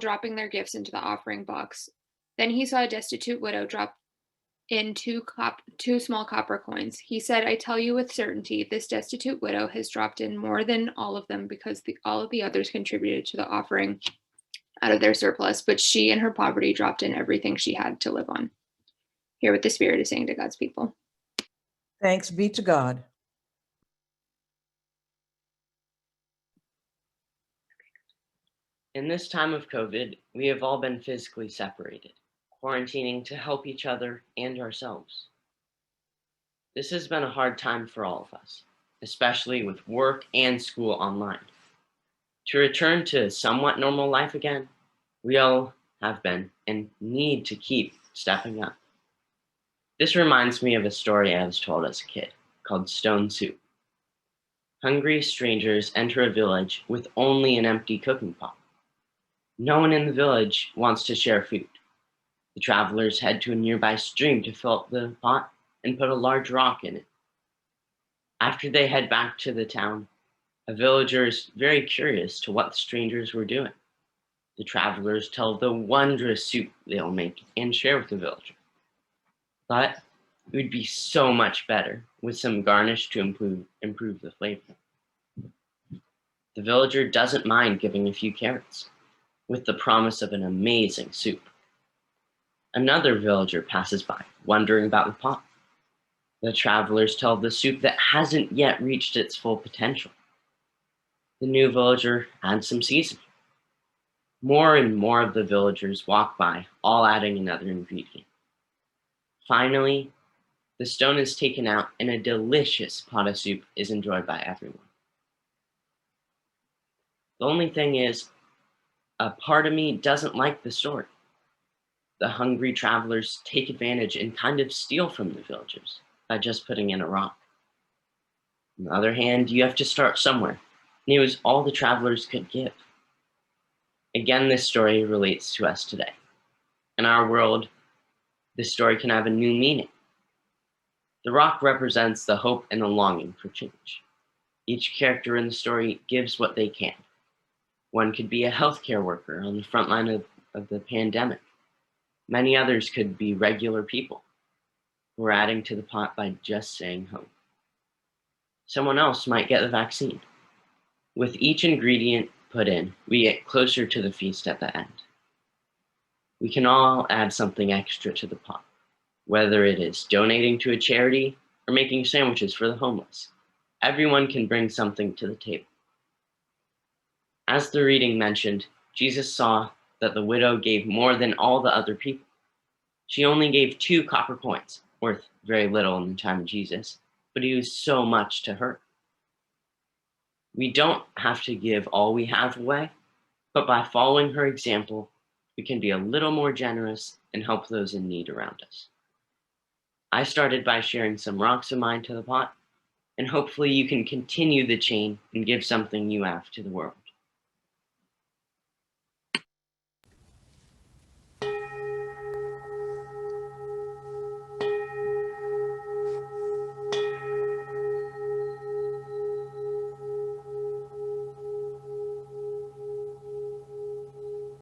dropping their gifts into the offering box. Then he saw a destitute widow drop in two small copper coins. He said, I tell you with certainty, this destitute widow has dropped in more than all of them because all of the others contributed to the offering out of their surplus, but she in her poverty dropped in everything she had to live on. Hear what the Spirit is saying to God's people. Thanks be to God. In this time of COVID, we have all been physically separated, quarantining to help each other and ourselves. This has been a hard time for all of us, especially with work and school online. To return to somewhat normal life again, we all have been and need to keep stepping up. This reminds me of a story I was told as a kid called Stone Soup. Hungry strangers enter a village with only an empty cooking pot. No one in the village wants to share food. The travelers head to a nearby stream to fill up the pot and put a large rock in it. After they head back to the town, a villager is very curious to what the strangers were doing. The travelers tell of the wondrous soup they'll make and share with the villager. But it would be so much better with some garnish to improve the flavor. The villager doesn't mind giving a few carrots, with the promise of an amazing soup. Another villager passes by, wondering about the pot. The travelers tell of the soup that hasn't yet reached its full potential. The new villager adds some seasoning. More and more of the villagers walk by, all adding another ingredient. Finally, the stone is taken out and a delicious pot of soup is enjoyed by everyone. The only thing is, a part of me doesn't like the story. The hungry travelers take advantage and kind of steal from the villagers by just putting in a rock. On the other hand, you have to start somewhere, and it was all the travelers could give. Again, this story relates to us today. In our world, this story can have a new meaning. The rock represents the hope and the longing for change. Each character in the story gives what they can. One could be a healthcare worker on the front line of the pandemic. Many others could be regular people who are adding to the pot by just saying hope. Someone else might get the vaccine. With each ingredient put in, we get closer to the feast at the end. We can all add something extra to the pot, whether it is donating to a charity or making sandwiches for the homeless. Everyone can bring something to the table. As the reading mentioned, Jesus saw that the widow gave more than all the other people. She only gave 2 copper coins, worth very little in the time of Jesus, but it was so much to her. We don't have to give all we have away, but by following her example, we can be a little more generous and help those in need around us. I started by sharing some rocks of mine to the pot, and hopefully you can continue the chain and give something you have to the world.